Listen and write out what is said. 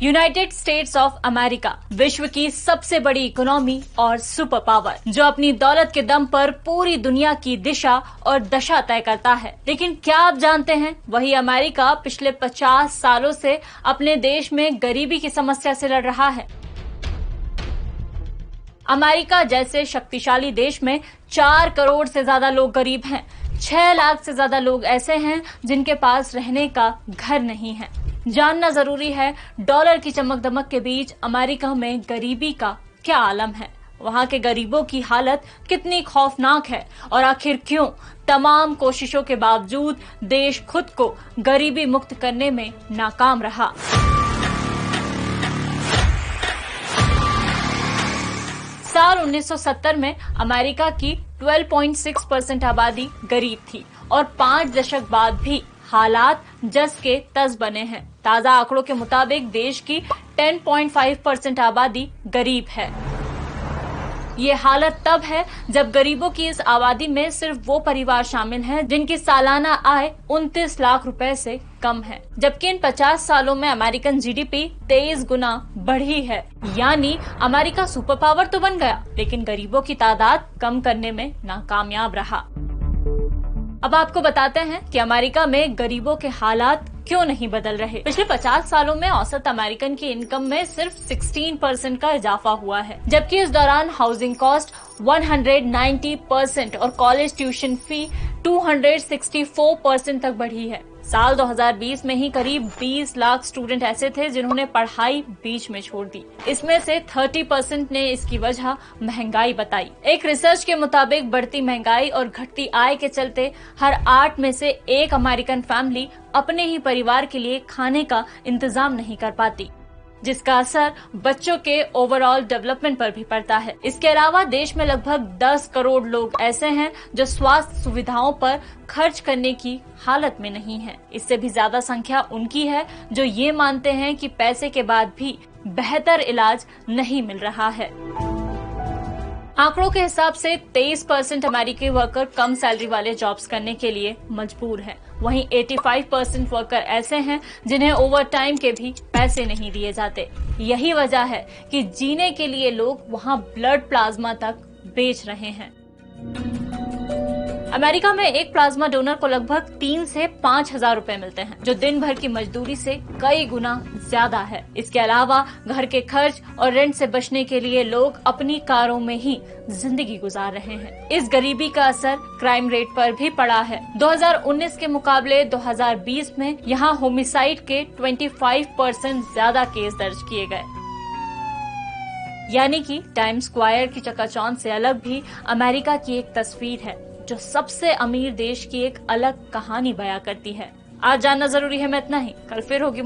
United states of America विश्व की सबसे बड़ी इकोनॉमी और सुपर पावर, जो अपनी दौलत के दम पर पूरी दुनिया की दिशा और दशा तय करता है। लेकिन क्या आप जानते हैं, वही अमेरिका पिछले 50 सालों से अपने देश में गरीबी की समस्या से लड़ रहा है। अमेरिका जैसे शक्तिशाली देश में 4 करोड़ से ज्यादा लोग गरीब हैं। 6 लाख से ज्यादा लोग ऐसे हैं जिनके पास रहने का घर नहीं है। जानना जरूरी है, डॉलर की चमक दमक के बीच अमेरिका में गरीबी का क्या आलम है, वहां के गरीबों की हालत कितनी खौफनाक है और आखिर क्यों तमाम कोशिशों के बावजूद देश खुद को गरीबी मुक्त करने में नाकाम रहा। साल 1970 में अमेरिका की 12.6% आबादी गरीब थी और 5 दशक बाद भी हालात जस के तस बने हैं। ताजा आंकड़ों के मुताबिक देश की 10.5% आबादी गरीब है। ये हालत तब है जब गरीबों की इस आबादी में सिर्फ वो परिवार शामिल हैं जिनकी सालाना आय 29 लाख रुपए से कम है, जबकि इन 50 सालों में अमेरिकन जीडीपी 23 गुना बढ़ी है। यानी अमेरिका सुपर पावर तो बन गया, लेकिन गरीबों की तादाद कम करने में नाकामयाब रहा। अब आपको बताते हैं कि अमेरिका में गरीबों के हालात क्यों नहीं बदल रहे। पिछले 50 सालों में औसत अमेरिकन की इनकम में सिर्फ 16% का इजाफा हुआ है, जबकि इस दौरान हाउसिंग कॉस्ट 190% और कॉलेज ट्यूशन फी 264% तक बढ़ी है। साल 2020 में ही करीब 20 लाख स्टूडेंट ऐसे थे जिन्होंने पढ़ाई बीच में छोड़ दी। इसमें से 30% ने इसकी वजह महंगाई बताई। एक रिसर्च के मुताबिक बढ़ती महंगाई और घटती आय के चलते हर 8 में से 1 अमेरिकन फैमिली अपने ही परिवार के लिए खाने का इंतजाम नहीं कर पाती, जिसका असर बच्चों के ओवरऑल डेवलपमेंट पर भी पड़ता है। इसके अलावा देश में लगभग 10 करोड़ लोग ऐसे हैं जो स्वास्थ्य सुविधाओं पर खर्च करने की हालत में नहीं है। इससे भी ज्यादा संख्या उनकी है जो ये मानते हैं कि पैसे के बाद भी बेहतर इलाज नहीं मिल रहा है। आंकड़ों के हिसाब से 23% अमेरिकी वर्कर कम सैलरी वाले जॉब्स करने के लिए मजबूर हैं। वहीं 85% वर्कर ऐसे हैं जिन्हें ओवर टाइम के भी पैसे नहीं दिए जाते। यही वजह है कि जीने के लिए लोग वहां ब्लड प्लाज्मा तक बेच रहे हैं। अमेरिका में एक प्लाज्मा डोनर को लगभग 3 से 5 हजार रुपए मिलते हैं, जो दिन भर की मजदूरी से कई गुना ज्यादा है। इसके अलावा घर के खर्च और रेंट से बचने के लिए लोग अपनी कारों में ही जिंदगी गुजार रहे हैं। इस गरीबी का असर क्राइम रेट पर भी पड़ा है। 2019 के मुकाबले 2020 में यहाँ होमिसाइड के 25% ज्यादा केस दर्ज किए गए। यानी कि टाइम्स स्क्वायर की चकाचौंध से अलग भी अमेरिका की एक तस्वीर है जो सबसे अमीर देश की एक अलग कहानी बयां करती है। आज जानना जरूरी है मैं इतना ही, कल फिर होगी